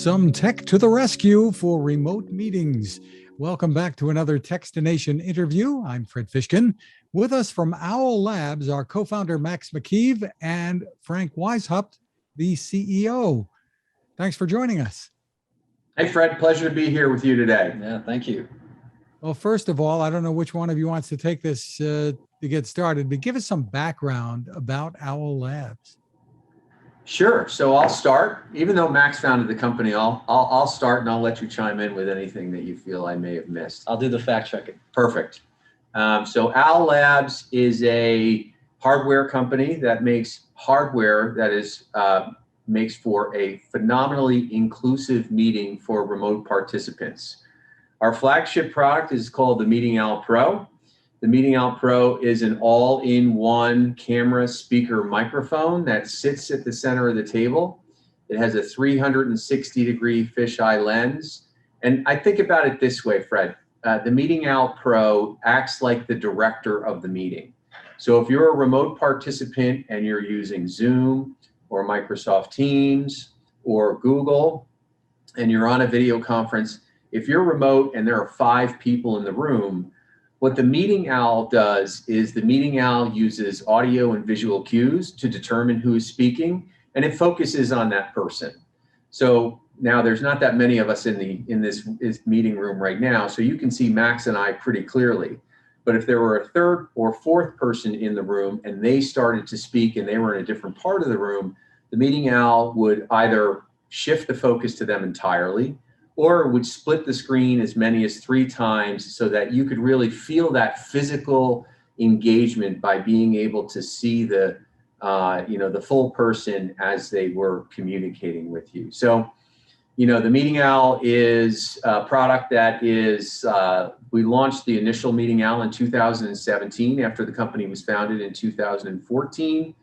Some tech to the rescue for remote meetings. Welcome back to another Techstination interview. I'm Fred Fishkin. With us from Owl Labs, our co-founder Max Makeev and Frank Weishaupt, the CEO. Thanks for joining us. Hey, Fred. Pleasure to be here with you today. Yeah, thank you. Well, first of all, I don't know which one of you wants to take this to get started, but give us some background about Owl Labs. Sure. So I'll start. Even though Max founded the company, I'll start and I'll let you chime in with anything that you feel I may have missed. I'll do the fact checking. Perfect. So Owl Labs is a hardware company that makes hardware that is makes for a phenomenally inclusive meeting for remote participants. Our flagship product is called the Meeting Owl Pro. The Meeting Owl Pro is an all-in-one camera, speaker, microphone that sits at the center of the table. It has a 360-degree fisheye lens. And I think about it this way, Fred. The Meeting Owl Pro acts like the director of the meeting. So if you're a remote participant and you're using Zoom or Microsoft Teams or Google and you're on a video conference, if you're remote and there are 5 people in the room, what the Meeting Owl does is the Meeting Owl uses audio and visual cues to determine who is speaking, and it focuses on that person. So now there's not that many of us in this meeting room right now, so you can see Max and I pretty clearly. But if there were a third or fourth person in the room and they started to speak and they were in a different part of the room, the Meeting Owl would either shift the focus to them entirely, or would split the screen as many as 3 times so that you could really feel that physical engagement by being able to see the full person as they were communicating with you. So, the Meeting Owl is a product that is, we launched the initial Meeting Owl in 2017 after the company was founded in 2014.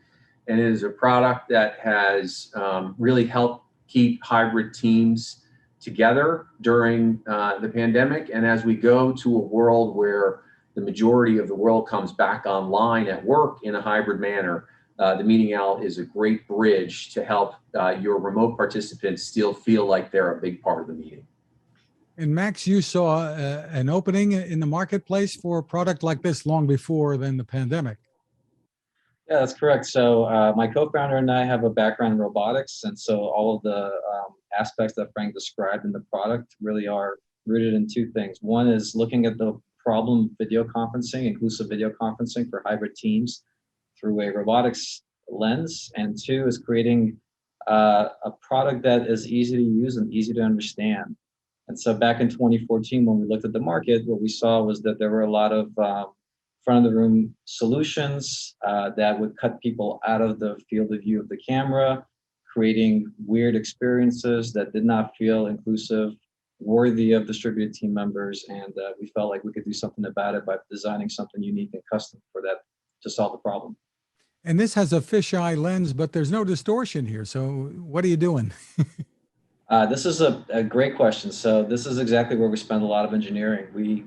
And it is a product that has really helped keep hybrid teams together during the pandemic. And as we go to a world where the majority of the world comes back online at work in a hybrid manner, the Meeting Owl is a great bridge to help your remote participants still feel like they're a big part of the meeting. And Max, you saw an opening in the marketplace for a product like this long before than the pandemic. Yeah, that's correct. So my co-founder and I have a background in robotics, and so all of the aspects that Frank described in the product really are rooted in 2 things. One is looking at the problem video conferencing, inclusive video conferencing for hybrid teams through a robotics lens, and 2 is creating a product that is easy to use and easy to understand. And so back in 2014, when we looked at the market, what we saw was that there were a lot of front of the room solutions that would cut people out of the field of view of the camera, creating weird experiences that did not feel inclusive, worthy of distributed team members. And we felt like we could do something about it by designing something unique and custom for that to solve the problem. And this has a fisheye lens, but there's no distortion here. So what are you doing? This is a great question. So this is exactly where we spend a lot of engineering.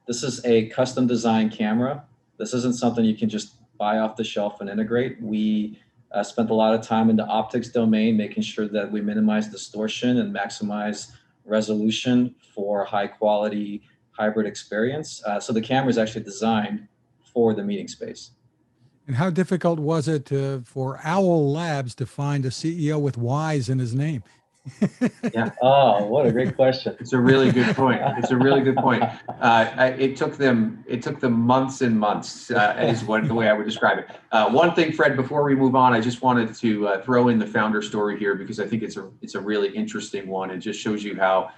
This is a custom designed camera. This isn't something you can just buy off the shelf and integrate. We spent a lot of time in the optics domain, making sure that we minimize distortion and maximize resolution for high quality hybrid experience. So the camera is actually designed for the meeting space. And how difficult was it for Owl Labs to find a CEO with Y's in his name? Yeah. Oh, what a great question. It's a really good point. It's a really good point. It took them months and months, is the way I would describe it. One thing, Fred, before we move on, I just wanted to throw in the founder story here because I think it's a really interesting one. It just shows you how,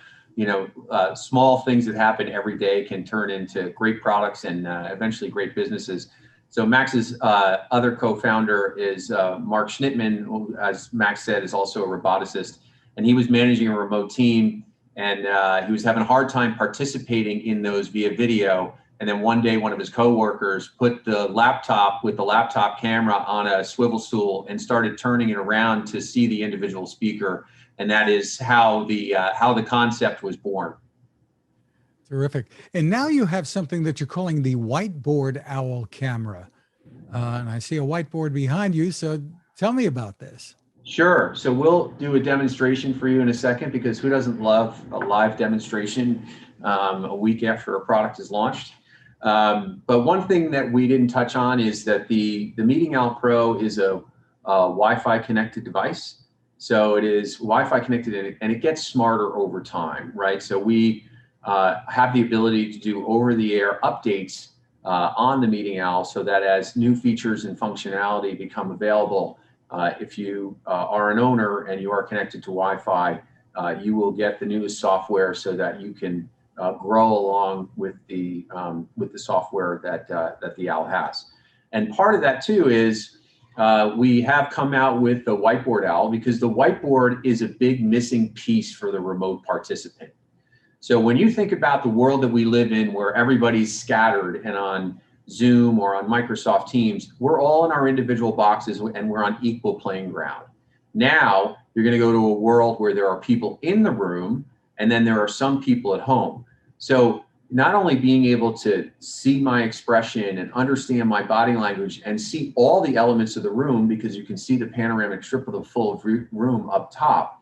small things that happen every day can turn into great products and eventually great businesses. So Max's other co-founder is Mark Schnittman, who, as Max said, is also a roboticist. And he was managing a remote team, and he was having a hard time participating in those via video. And then one day, one of his coworkers put the laptop with the laptop camera on a swivel stool and started turning it around to see the individual speaker. And that is how the concept was born. Terrific. And now you have something that you're calling the Whiteboard Owl Camera. And I see a whiteboard behind you. So tell me about this. Sure. So we'll do a demonstration for you in a second, because who doesn't love a live demonstration a week after a product is launched? But one thing that we didn't touch on is that the Meeting Owl Pro is a Wi-Fi connected device. So it is Wi-Fi connected, and it gets smarter over time, right? So we have the ability to do over-the-air updates on the Meeting Owl, so that as new features and functionality become available, if you are an owner and you are connected to Wi-Fi, you will get the newest software so that you can grow along with the software that the Owl has. And part of that too is we have come out with the Whiteboard Owl, because the whiteboard is a big missing piece for the remote participant. So when you think about the world that we live in, where everybody's scattered and on Zoom or on Microsoft Teams, we're all in our individual boxes and we're on equal playing ground. Now you're going to go to a world where there are people in the room and then there are some people at home. So not only being able to see my expression and understand my body language and see all the elements of the room, because you can see the panoramic strip of the full room up top,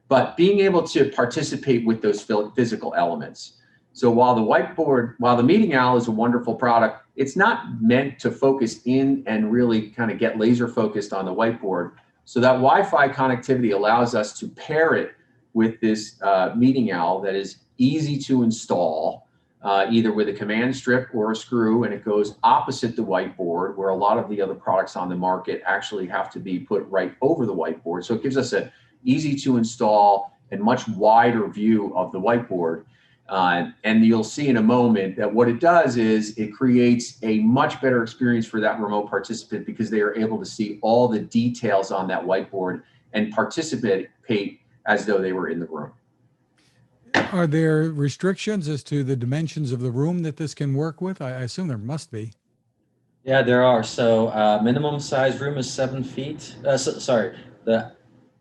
but being able to participate with those physical elements. So while the Meeting Owl is a wonderful product, it's not meant to focus in and really kind of get laser focused on the whiteboard. So that Wi-Fi connectivity allows us to pair it with this Meeting Owl that is easy to install, either with a command strip or a screw, and it goes opposite the whiteboard, where a lot of the other products on the market actually have to be put right over the whiteboard. So it gives us an easy to install and much wider view of the whiteboard. And you'll see in a moment that what it does is it creates a much better experience for that remote participant, because they are able to see all the details on that whiteboard and participate as though they were in the room. Are there restrictions as to the dimensions of the room that this can work with? I assume there must be. Yeah, there are. So minimum size room is 7 feet. The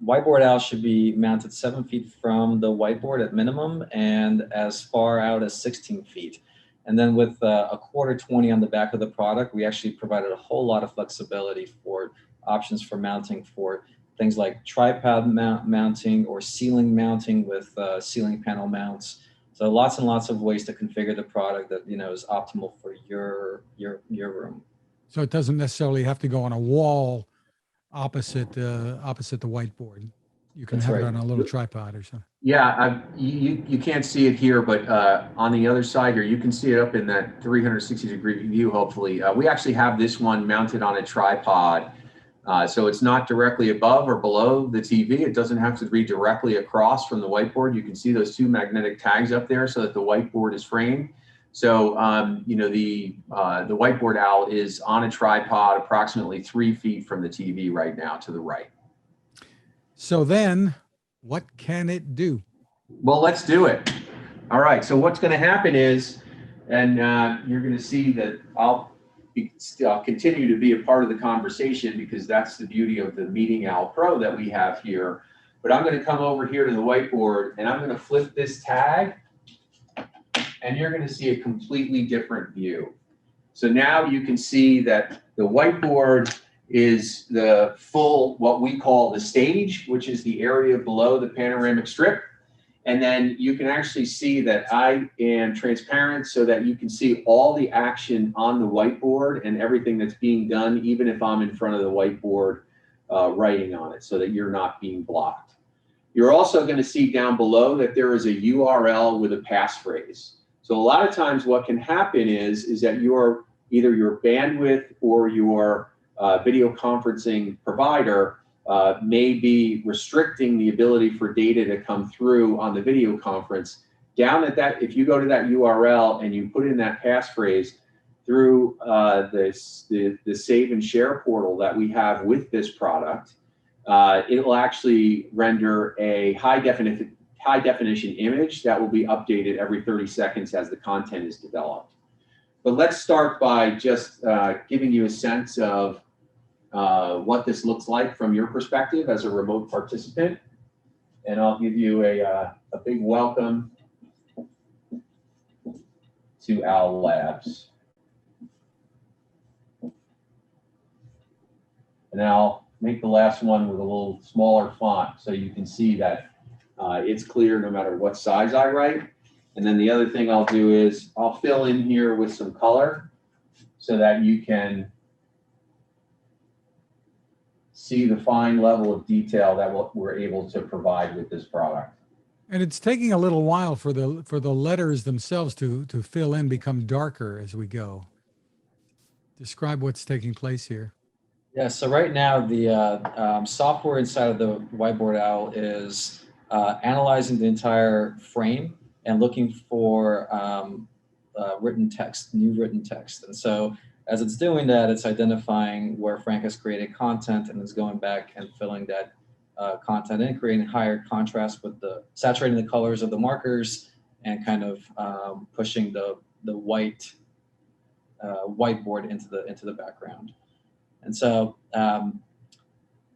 Whiteboard Owl should be mounted 7 feet from the whiteboard at minimum, and as far out as 16 feet. And then with a quarter 20 on the back of the product, we actually provided a whole lot of flexibility for options for mounting for things like tripod mounting or ceiling mounting with ceiling panel mounts. So lots and lots of ways to configure the product that is optimal for your room. So it doesn't necessarily have to go on a wall opposite the whiteboard. You can have it on a little tripod or something. Yeah, you can't see it here, but on the other side here, you can see it up in that 360-degree view, hopefully. We actually have this one mounted on a tripod. So it's not directly above or below the TV. It doesn't have to be directly across from the whiteboard. You can see those two magnetic tags up there so that the whiteboard is framed. So, the Whiteboard Owl is on a tripod approximately 3 feet from the TV right now to the right. So then what can it do? Well, let's do it. All right. So what's going to happen is, and you're going to see that I'll continue to be a part of the conversation, because that's the beauty of the Meeting Owl Pro that we have here. But I'm going to come over here to the whiteboard and I'm going to flip this tag, and you're going to see a completely different view. So now you can see that the whiteboard is the full, what we call the stage, which is the area below the panoramic strip. And then you can actually see that I am transparent so that you can see all the action on the whiteboard and everything that's being done, even if I'm in front of the whiteboard writing on it, so that you're not being blocked. You're also going to see down below that there is a URL with a passphrase. So a lot of times what can happen is that either your bandwidth or your video conferencing provider may be restricting the ability for data to come through on the video conference. Down at that, if you go to that URL and you put in that passphrase through the Save and Share portal that we have with this product, it will actually render a high definition image that will be updated every 30 seconds as the content is developed. But let's start by just giving you a sense of what this looks like from your perspective as a remote participant. And I'll give you a big welcome to Owl Labs. And I'll make the last one with a little smaller font so you can see that it's clear no matter what size I write. And then the other thing I'll do is I'll fill in here with some color so that you can see the fine level of detail that we're able to provide with this product. And it's taking a little while for the letters themselves to fill in, become darker as we go. Describe what's taking place here. Yeah, so right now the software inside of the Whiteboard Owl is analyzing the entire frame and looking for written text, new written text. And so as it's doing that, it's identifying where Frank has created content and is going back and filling that content in, creating higher contrast with saturating the colors of the markers and kind of pushing the white whiteboard into the background. And so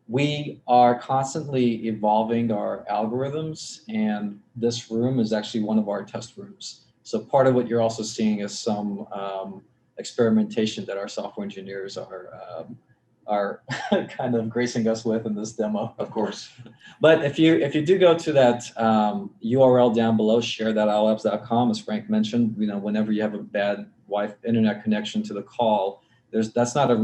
we are constantly evolving our algorithms, and this room is actually one of our test rooms. So part of what you're also seeing is some experimentation that our software engineers are kind of gracing us with in this demo. Of course. But if you do go to that URL down below, share.owllabs.com, as Frank mentioned, whenever you have a bad internet connection to the call, that's not a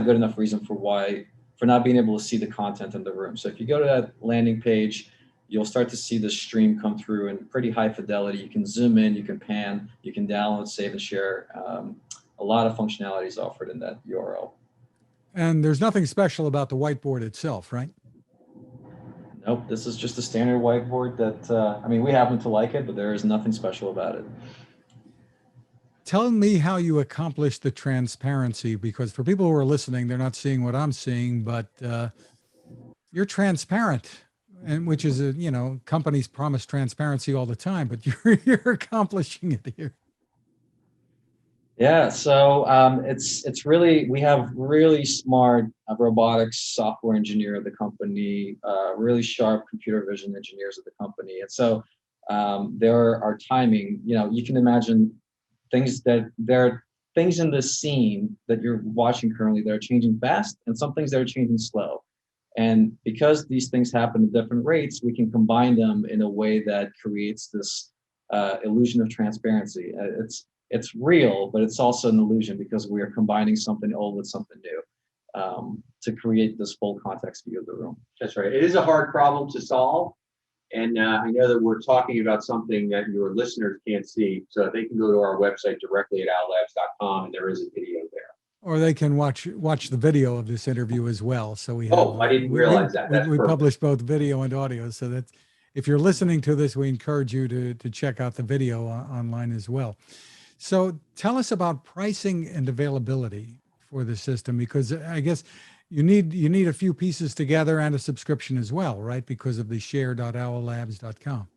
good enough reason for not being able to see the content in the room. So if you go to that landing page, you'll start to see the stream come through in pretty high fidelity. You can zoom in, you can pan, you can download, save, and share. A lot of functionalities offered in that URL. And there's nothing special about the whiteboard itself, right? Nope, this is just a standard whiteboard that, we happen to like it, but there is nothing special about it. Tell me how you accomplish the transparency, because for people who are listening, they're not seeing what I'm seeing, but you're transparent, and which is, companies promise transparency all the time, but you're accomplishing it here. Yeah, so it's really, we have really smart robotics software engineer at the company, really sharp computer vision engineers at the company. And so there are timing, you can imagine there are things in the scene that you're watching currently that are changing fast and some things that are changing slow. And because these things happen at different rates, we can combine them in a way that creates this illusion of transparency. It's real, but it's also an illusion because we are combining something old with something new to create this full context view of the room. That's right. It is a hard problem to solve. And I know that we're talking about something that your listeners can't see. So they can go to our website directly at owllabs.com, and there is a video there. Or they can watch the video of this interview as well. So we have, I didn't realize that. We publish both video and audio, so that if you're listening to this, we encourage you to check out the video online as well. So tell us about pricing and availability for the system, because I guess you need a few pieces together and a subscription as well, right? Because of the share.owllabs.com.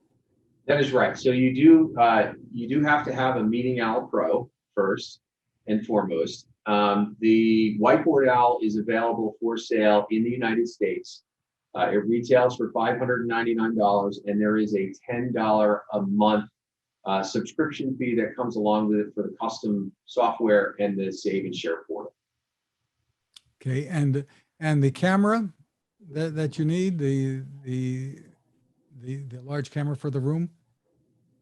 That is right. So you do have to have a Meeting Owl Pro first and foremost. The Whiteboard Owl is available for sale in the United States. It retails for $599, and there is a $10 a month subscription fee that comes along with it for the custom software and the Save and Share portal. Okay, and the camera that you need, the large camera for the room.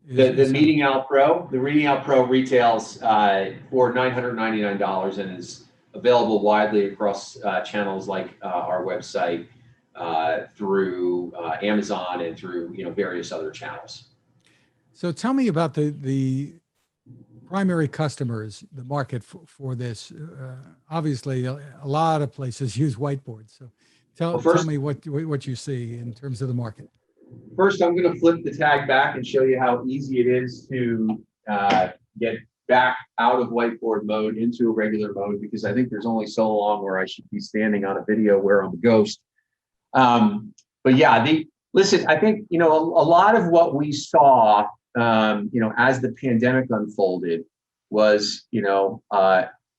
The Meeting Owl Pro, the Meeting Owl Pro retails for $999 and is available widely across channels like our website, through Amazon, and through various other channels. So tell me about the primary customers, the market for this. Obviously, a lot of places use whiteboards. So tell me what you see in terms of the market. First, I'm going to flip the tag back and show you how easy it is to get back out of whiteboard mode into a regular mode, because I think there's only so long where I should be standing on a video where I'm a ghost. But yeah, listen, I think, a lot of what we saw, as the pandemic unfolded was,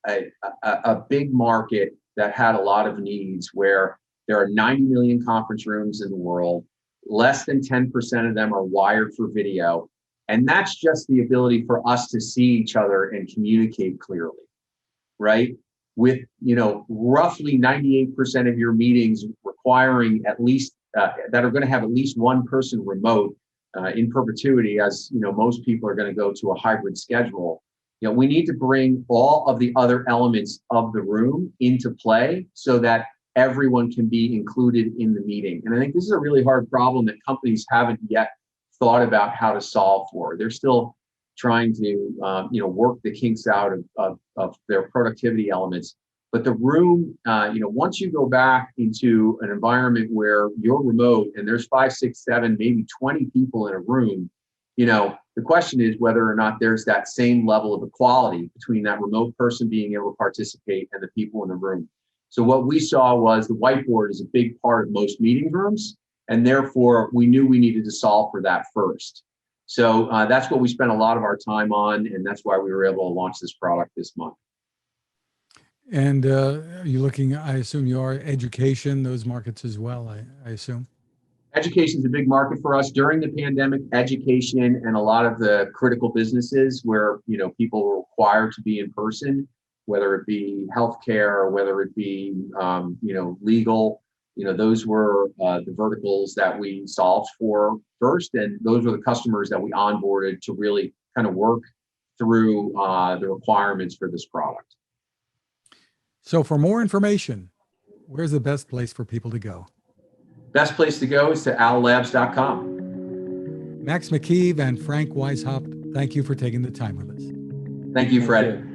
a big market that had a lot of needs, where there are 90 million conference rooms in the world. Less than 10% of them are wired for video. And that's just the ability for us to see each other and communicate clearly, right? with, roughly 98% of your meetings requiring at least, that are going to have at least one person remote in perpetuity, as most people are going to go to a hybrid schedule. We need to bring all of the other elements of the room into play so that everyone can be included in the meeting. And I think this is a really hard problem that companies haven't yet thought about how to solve for. They're still trying to, work the kinks out of their productivity elements. But the room, once you go back into an environment where you're remote and there's 5, 6, 7, maybe 20 people in a room, the question is whether or not there's that same level of equality between that remote person being able to participate and the people in the room. So what we saw was the whiteboard is a big part of most meeting rooms, and therefore we knew we needed to solve for that first. So that's what we spent a lot of our time on, and that's why we were able to launch this product this month. And are you looking, I assume you are, education, those markets as well, I assume? Education is a big market for us. During the pandemic, education and a lot of the critical businesses where people were required to be in person, whether it be healthcare or whether it be legal, those were the verticals that we solved for first, and those were the customers that we onboarded to really kind of work through the requirements for this product. So for more information, where's the best place for people to go? Best place to go is to owllabs.com. Max Makeev and Frank Weishaupt, thank you for taking the time with us. Thank you, Fred.